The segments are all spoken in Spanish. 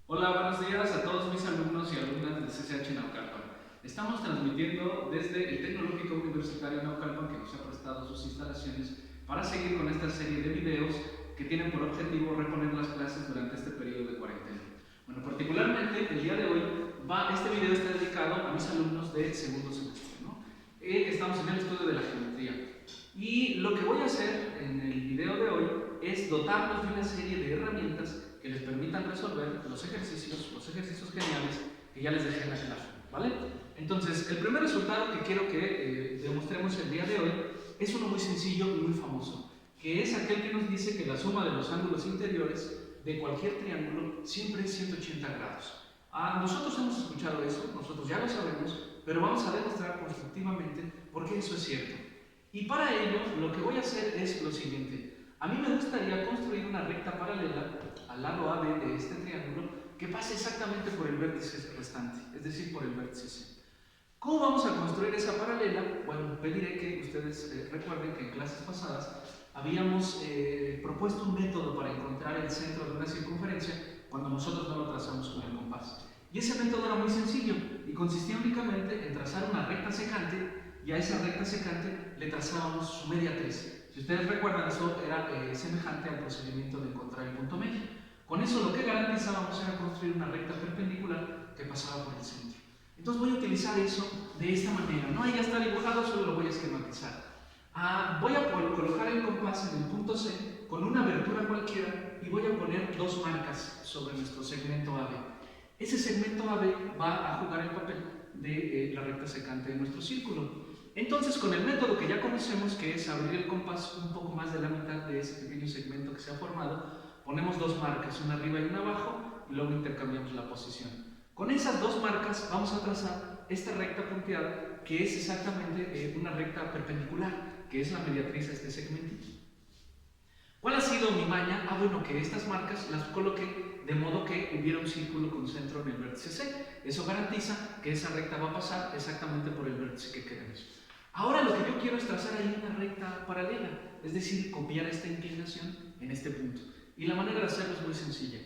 Hola, buenos días a todos mis alumnos y alumnas de CCH Naucalpan. Estamos transmitiendo desde el Tecnológico Universitario Naucalpan, que nos ha prestado sus instalaciones para seguir con esta serie de videos que tienen por objetivo reponer las clases durante este periodo de cuarentena. Bueno, particularmente el día de hoy este video está dedicado a mis alumnos de segundo semestre, ¿no? Estamos en el estudio de la geometría. Y lo que voy a hacer en el video de hoy es dotarlos de una serie de herramientas que les permitan resolver los ejercicios geniales que ya les dejé en la clase, ¿vale? Entonces, el primer resultado que quiero que demostremos el día de hoy es uno muy sencillo y muy famoso, que es aquel que nos dice que la suma de los ángulos interiores de cualquier triángulo siempre es 180 grados. Nosotros hemos escuchado eso, nosotros ya lo sabemos, pero vamos a demostrar constructivamente por qué eso es cierto. Y para ello, lo que voy a hacer es lo siguiente. A mí me gustaría construir una recta paralela al lado AB de este triángulo que pase exactamente por el vértice restante, es decir, por el vértice C. ¿Cómo vamos a construir esa paralela? Bueno, pediré que ustedes recuerden que en clases pasadas habíamos propuesto un método para encontrar el centro de una circunferencia cuando nosotros no lo trazamos con el compás. Y ese método era muy sencillo y consistía únicamente en trazar una recta secante y a esa recta secante le trazábamos su mediatriz. Si ustedes recuerdan, eso era semejante al procedimiento de encontrar el punto medio. Con eso lo que garantizábamos era construir una recta perpendicular que pasaba por el centro. Entonces voy a utilizar eso de esta manera, ¿no? Ahí ya está dibujado, solo lo voy a esquematizar. Voy a colocar el compás en el punto C con una abertura cualquiera y voy a poner dos marcas sobre nuestro segmento AB. Ese segmento AB va a jugar el papel de la recta secante de nuestro círculo. Entonces, con el método que ya conocemos, que es abrir el compás un poco más de la mitad de ese pequeño segmento que se ha formado, ponemos dos marcas, una arriba y una abajo, y luego intercambiamos la posición. Con esas dos marcas vamos a trazar esta recta punteada, que es exactamente una recta perpendicular, que es la mediatriz a este segmentito. ¿Cuál ha sido mi maña? Bueno, que estas marcas las coloqué de modo que hubiera un círculo con centro en el vértice C. Eso garantiza que esa recta va a pasar exactamente por el vértice que queremos. Ahora lo que yo quiero es trazar ahí una recta paralela, es decir, copiar esta inclinación en este punto. Y la manera de hacerlo es muy sencilla.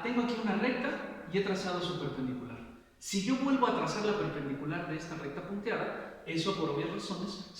Tengo aquí una recta y he trazado su perpendicular. Si yo vuelvo a trazar la perpendicular de esta recta punteada, eso por obvias razones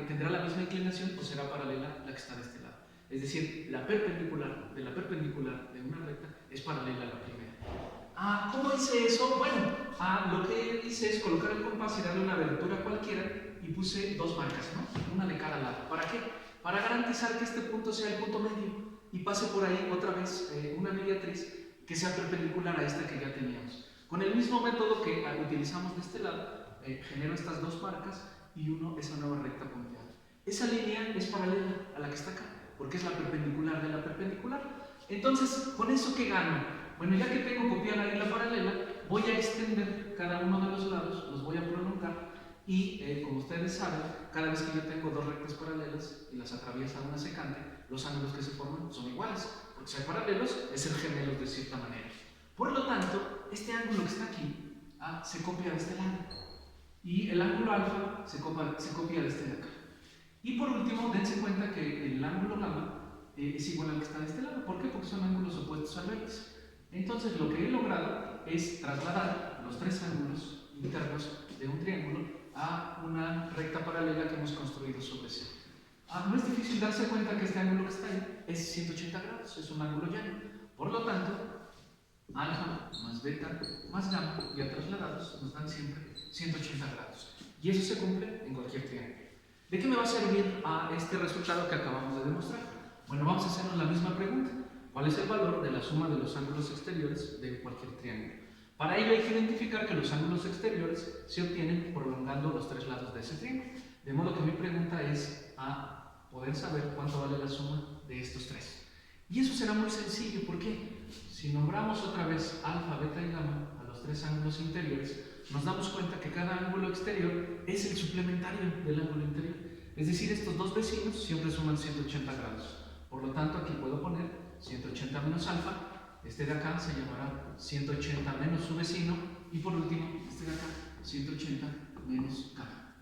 tendrá la misma inclinación o será paralela a la que está de este lado. Es decir, la perpendicular de una recta es paralela a la primera. ¿Cómo hice eso? Bueno, lo que hice es colocar el compás y darle una abertura cualquiera y puse dos marcas, ¿no? Una de cada lado. ¿Para qué? Para garantizar que este punto sea el punto medio y pase por ahí otra vez una mediatriz que sea perpendicular a esta que ya teníamos. Con el mismo método que utilizamos de este lado, genero estas dos marcas y uno esa nueva recta punteada. Esa línea es paralela a la que está acá, porque es la perpendicular de la perpendicular. Entonces, ¿con eso qué gano? Bueno, ya que tengo copiada ahí la paralela, voy a extender cada uno de los lados, los voy a prolongar y, como ustedes saben, cada vez que yo tengo dos rectas paralelas y las atraviesa una secante, los ángulos que se forman son iguales, porque ser paralelos es ser gemelos de cierta manera. Por lo tanto, este ángulo que está aquí se copia de este lado y el ángulo alfa se copia de este de acá. Y por último, dense cuenta que el ángulo gamma es igual al que está de este lado. ¿Por qué? Porque son ángulos opuestos al vértice. Entonces, lo que he logrado es trasladar los tres ángulos internos de un triángulo a una recta paralela que hemos construido sobre C. No es difícil darse cuenta que este ángulo que está ahí es 180 grados, es un ángulo llano. Por lo tanto, alfa más beta más gamma ya trasladados nos dan siempre 180 grados. Y eso se cumple en cualquier triángulo. ¿De qué me va a servir este resultado que acabamos de demostrar? Bueno, vamos a hacernos la misma pregunta. ¿Cuál es el valor de la suma de los ángulos exteriores de cualquier triángulo? Para ello hay que identificar que los ángulos exteriores se obtienen prolongando los tres lados de ese triángulo. De modo que mi pregunta es poder saber cuánto vale la suma de estos tres. Y eso será muy sencillo. ¿Por qué? Si nombramos otra vez alfa, beta y gamma a los tres ángulos interiores, nos damos cuenta que cada ángulo exterior es el suplementario del ángulo interior. Es decir, estos dos vecinos siempre suman 180 grados. Por lo tanto, aquí puedo poner 180 menos alfa, este de acá se llamará 180 menos su vecino, y por último, este de acá, 180 menos gamma.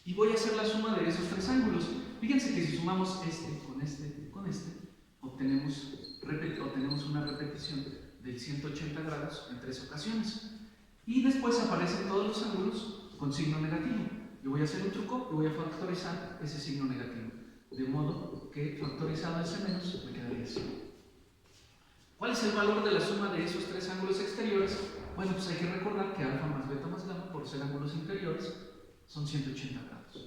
Y voy a hacer la suma de esos tres ángulos. Fíjense que si sumamos este con este con este, obtenemos una repetición del 180 grados en 3 ocasiones. Y después aparecen todos los ángulos con signo negativo. Yo voy a hacer un truco y voy a factorizar ese signo negativo. De modo que factorizado ese menos me quedaría así. ¿Cuál es el valor de la suma de esos 3 ángulos exteriores? Bueno, pues hay que recordar que alfa más beta más gamma, por ser ángulos interiores, son 180 grados.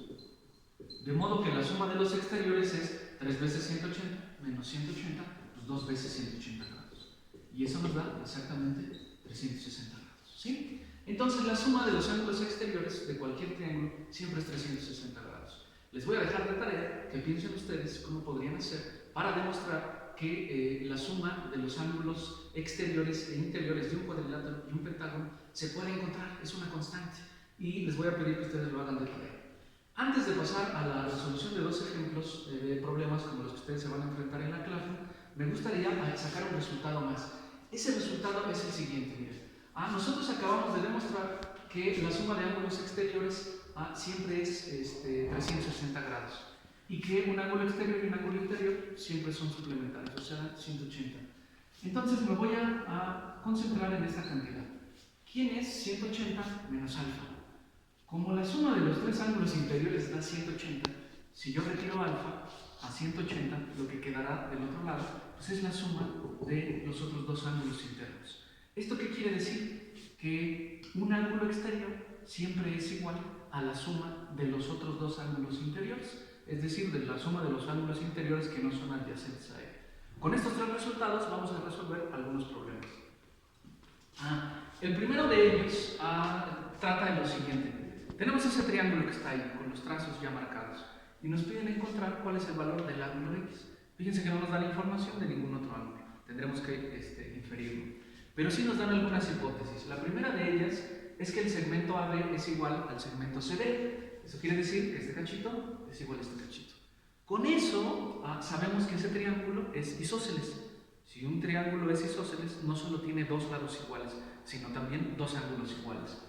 De modo que la suma de los exteriores es 3 veces 180 menos 180, pues 2 veces 180 grados. Y eso nos da exactamente 360 grados. ¿Sí? Entonces la suma de los ángulos exteriores de cualquier triángulo siempre es 360 grados. Les voy a dejar de tarea que piensen ustedes cómo podrían hacer para demostrar que la suma de los ángulos exteriores e interiores de un cuadrilátero y un pentágono se puede encontrar, es una constante. Y les voy a pedir que ustedes lo hagan de tarea. Antes de pasar a la resolución de 2 ejemplos de problemas como los que ustedes se van a enfrentar en la clase, me gustaría sacar un resultado más. Ese resultado es el siguiente, miren. Nosotros acabamos de demostrar que la suma de ángulos exteriores siempre es 360 grados y que un ángulo exterior y un ángulo interior siempre son suplementarios, o sea, 180. Entonces me voy a concentrar en esta cantidad. ¿Quién es 180 menos alfa? Como la suma de los 3 ángulos interiores da 180, si yo retiro alfa a 180, lo que quedará del otro lado pues es la suma de los otros 2 ángulos internos. ¿Esto qué quiere decir? Que un ángulo exterior siempre es igual a la suma de los otros 2 ángulos interiores, es decir, de la suma de los ángulos interiores que no son adyacentes a él. Con estos 3 resultados vamos a resolver algunos problemas. El primero de ellos trata de lo siguiente. Tenemos ese triángulo que está ahí, con los trazos ya marcados, y nos piden encontrar cuál es el valor del ángulo X. Fíjense que no nos dan información de ningún otro ángulo, tendremos que inferirlo. Pero sí nos dan algunas hipótesis. La primera de ellas es que el segmento AB es igual al segmento CD. Eso quiere decir que este cachito es igual a este cachito. Con eso sabemos que ese triángulo es isósceles. Si un triángulo es isósceles, no solo tiene 2 lados iguales, sino también 2 ángulos iguales.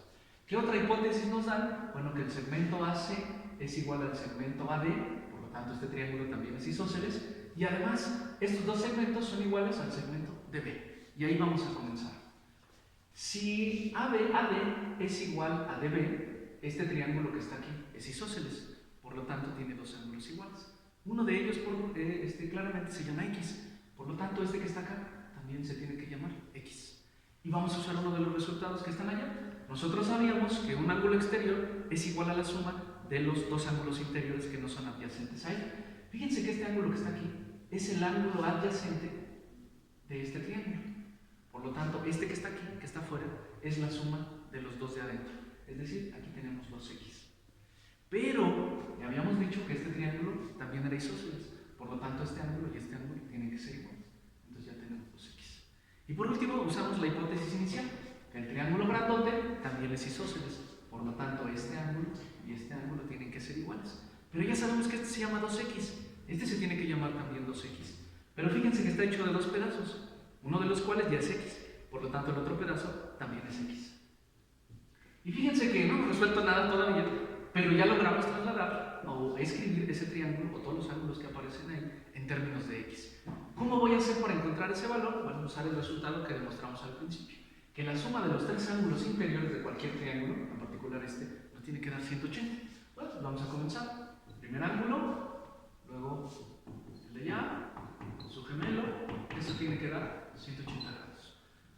¿Qué otra hipótesis nos dan? Bueno, que el segmento AC es igual al segmento AD, por lo tanto este triángulo también es isósceles, y además estos 2 segmentos son iguales al segmento DB. Y ahí vamos a comenzar. Si AD es igual a DB, este triángulo que está aquí es isósceles, por lo tanto tiene 2 ángulos iguales. Uno de ellos claramente se llama X, por lo tanto este que está acá también se tiene que llamar X. Y vamos a usar uno de los resultados que están allá. Nosotros sabíamos que un ángulo exterior es igual a la suma de los 2 ángulos interiores que no son adyacentes a él. Fíjense que este ángulo que está aquí es el ángulo adyacente de este triángulo. Por lo tanto, este que está aquí, que está afuera, es la suma de los 2 de adentro. Es decir, aquí tenemos 2x. Pero ya habíamos dicho que este triángulo también era isósceles. Por lo tanto, este ángulo y este ángulo tienen que ser iguales. Entonces ya tenemos 2x. Y por último, usamos la hipótesis inicial. El triángulo grandote también es isósceles, por lo tanto este ángulo y este ángulo tienen que ser iguales. Pero ya sabemos que este se llama 2x, este se tiene que llamar también 2x. Pero fíjense que está hecho de 2 pedazos, uno de los cuales ya es x, por lo tanto el otro pedazo también es x. Y fíjense que no hemos resuelto nada todavía, pero ya logramos trasladar o escribir ese triángulo o todos los ángulos que aparecen ahí en términos de x. ¿Cómo voy a hacer para encontrar ese valor? Bueno, usar el resultado que demostramos al principio, que la suma de los 3 ángulos interiores de cualquier triángulo, en particular nos tiene que dar 180. Bueno, pues vamos a comenzar. Primer ángulo, luego el de allá, su gemelo, esto tiene que dar 180 grados.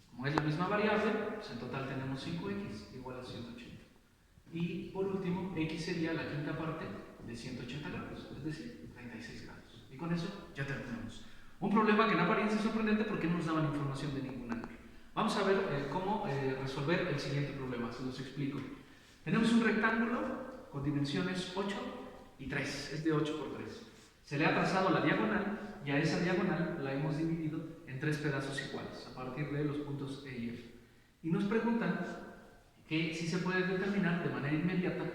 Como es la misma variable, pues en total tenemos 5x igual a 180. Y por último, x sería la quinta parte de 180 grados, es decir, 36 grados. Y con eso ya terminamos. Un problema que en apariencia es sorprendente porque no nos daban información de ningún ángulo. Vamos a ver cómo resolver el siguiente problema, se los explico. Tenemos un rectángulo con dimensiones 8 y 3, es de 8 por 3. Se le ha trazado la diagonal y a esa diagonal la hemos dividido en 3 pedazos iguales, a partir de los puntos E y F. Y nos preguntan que si se puede determinar de manera inmediata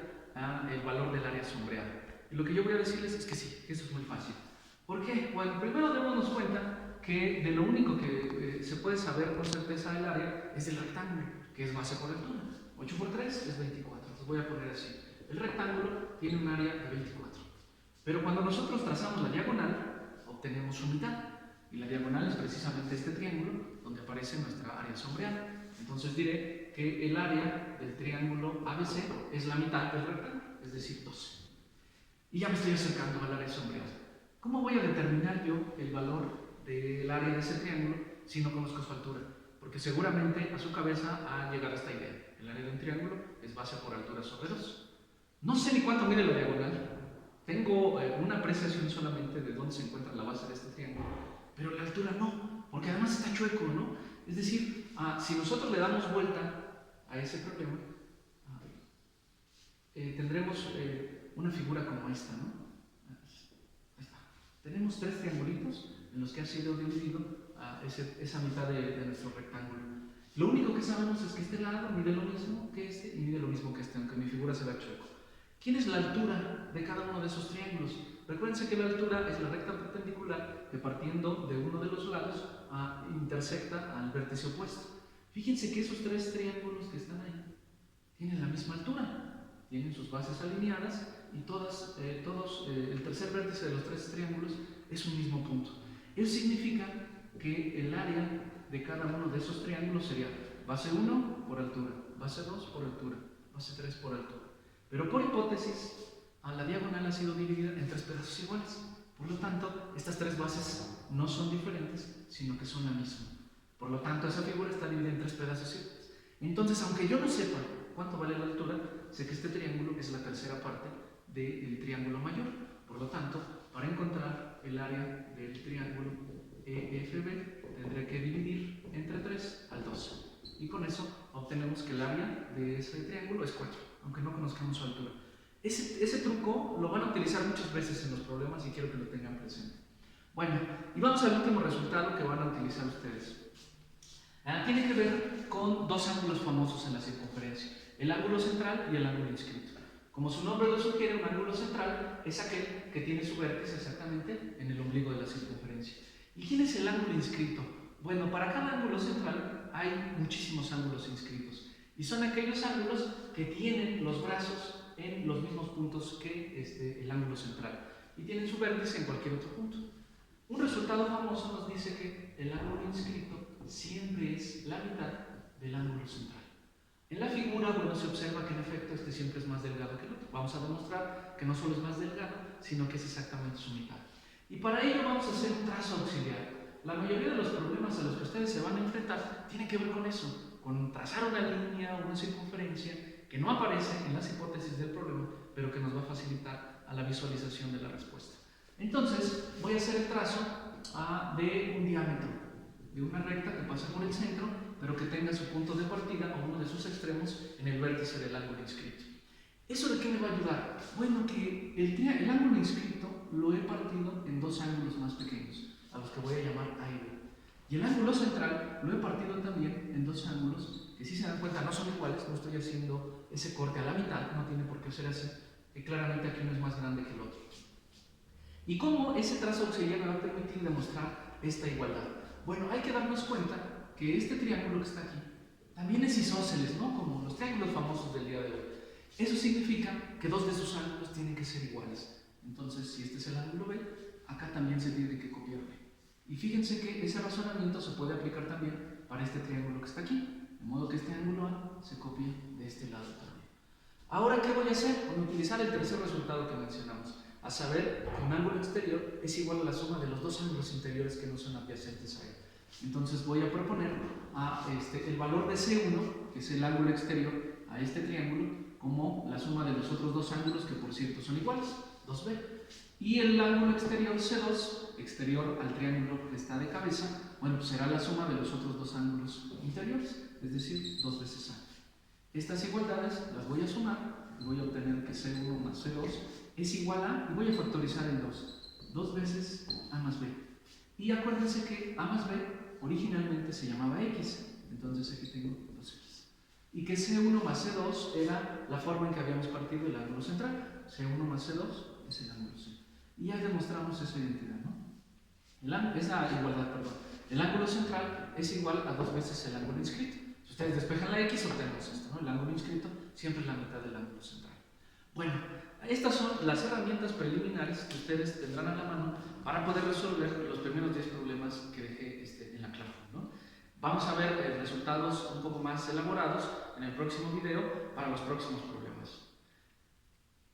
el valor del área sombreada. Y lo que yo voy a decirles es que sí, que eso es muy fácil. ¿Por qué? Bueno, primero démonos cuenta que de lo único que se puede saber con certeza del área es el rectángulo, que es base por altura. 8 por 3 es 24, los voy a poner así. El rectángulo tiene un área de 24. Pero cuando nosotros trazamos la diagonal, obtenemos su mitad. Y la diagonal es precisamente este triángulo, donde aparece nuestra área sombreada. Entonces diré que el área del triángulo ABC es la mitad del rectángulo, es decir, 12. Y ya me estoy acercando al área sombreada. ¿Cómo voy a determinar yo el valor del área de ese triángulo si no conozco su altura? Porque seguramente a su cabeza ha llegado esta idea. El área de un triángulo es base por altura sobre 2. No sé ni cuánto mide la diagonal. Tengo una apreciación solamente de dónde se encuentra la base de este triángulo, pero la altura no, porque además está chueco, ¿no? Es decir, si nosotros le damos vuelta a ese problema, tendremos una figura como esta, ¿no? Ahí está. Tenemos 3 triangulitos en los que ha sido dividido esa mitad de nuestro rectángulo. Lo único que sabemos es que este lado mide lo mismo que este y mide lo mismo que este, aunque mi figura se vea chueco. ¿Quién es la altura de cada uno de esos triángulos? Recuérdense que la altura es la recta perpendicular que partiendo de uno de los lados intersecta al vértice opuesto. Fíjense que esos 3 triángulos que están ahí tienen la misma altura, tienen sus bases alineadas y el tercer vértice de los 3 triángulos es un mismo punto. Eso significa que el área de cada uno de esos triángulos sería base 1 por altura, base 2 por altura, base 3 por altura. Pero por hipótesis, la diagonal ha sido dividida en 3 pedazos iguales. Por lo tanto, estas 3 bases no son diferentes, sino que son la misma. Por lo tanto, esa figura está dividida en 3 pedazos iguales. Entonces, aunque yo no sepa cuánto vale la altura, sé que este triángulo es la tercera parte del triángulo mayor. Por lo tanto, para encontrar el área del triángulo EFB, tendré que dividir entre 3 al 12. Y con eso obtenemos que el área de ese triángulo es 4, aunque no conozcamos su altura. Ese truco lo van a utilizar muchas veces en los problemas y quiero que lo tengan presente. Bueno, y vamos al último resultado que van a utilizar ustedes. Tiene que ver con 2 ángulos famosos en la circunferencia, el ángulo central y el ángulo inscrito. Como su nombre lo sugiere, un ángulo central es aquel que tiene su vértice exactamente en el ombligo de la circunferencia. ¿Y quién es el ángulo inscrito? Bueno, para cada ángulo central hay muchísimos ángulos inscritos. Y son aquellos ángulos que tienen los brazos en los mismos puntos que el ángulo central. Y tienen su vértice en cualquier otro punto. Un resultado famoso nos dice que el ángulo inscrito siempre es la mitad del ángulo central. En la figura, bueno, se observa que en efecto este siempre es más delgado que el otro. Vamos a demostrar que no solo es más delgado, sino que es exactamente su mitad. Y para ello vamos a hacer un trazo auxiliar. La mayoría de los problemas a los que ustedes se van a enfrentar tienen que ver con eso, con trazar una línea o una circunferencia que no aparece en las hipótesis del problema, pero que nos va a facilitar a la visualización de la respuesta. Entonces, voy a hacer el trazo de un diámetro, de una recta que pasa por el centro, pero que tenga su punto de partida o uno de sus extremos en el vértice del ángulo inscrito. ¿Eso de qué me va a ayudar? Bueno, que el ángulo inscrito lo he partido en 2 ángulos más pequeños, a los que voy a llamar A y B. Y el ángulo central lo he partido también en 2 ángulos que, si se dan cuenta, no son iguales, no estoy haciendo ese corte a la mitad, no tiene por qué ser así, y claramente aquí uno es más grande que el otro. ¿Y cómo ese trazo auxiliar me va a permitir demostrar esta igualdad? Bueno, hay que darnos cuenta que este triángulo que está aquí también es isósceles, ¿no? Como los triángulos famosos del día de hoy. Eso significa que 2 de sus ángulos tienen que ser iguales. Entonces, si este es el ángulo B, acá también se tiene que copiar B. Y fíjense que ese razonamiento se puede aplicar también para este triángulo que está aquí, de modo que este ángulo A se copie de este lado también. Ahora, ¿qué voy a hacer? Bueno, utilizar el tercer resultado que mencionamos, a saber que un ángulo exterior es igual a la suma de los 2 ángulos interiores que no son adyacentes a él. Entonces voy a proponer el valor de C1, que es el ángulo exterior a este triángulo, como la suma de los otros 2 ángulos, que por cierto son iguales, 2B. Y el ángulo exterior C2, exterior al triángulo que está de cabeza, bueno, pues será la suma de los otros 2 ángulos interiores, es decir, 2 veces A. Estas igualdades las voy a sumar y voy a obtener que C1 más C2 es igual a, y voy a factorizar en 2 veces A más B. Y acuérdense que A más B originalmente se llamaba X, entonces aquí tengo 2X. Y que C1 más C2 era la forma en que habíamos partido el ángulo central. C1 más C2 es el ángulo central. Y ya demostramos esa identidad, ¿no? Esa igualdad, perdón. El ángulo central es igual a 2 veces el ángulo inscrito. Si ustedes despejan la X, obtenemos esto, ¿no? El ángulo inscrito siempre es la mitad del ángulo central. Bueno, estas son las herramientas preliminares que ustedes tendrán a la mano para poder resolver los primeros 10 problemas que dejé en la clase, ¿no? Vamos a ver resultados un poco más elaborados en el próximo video para los próximos problemas.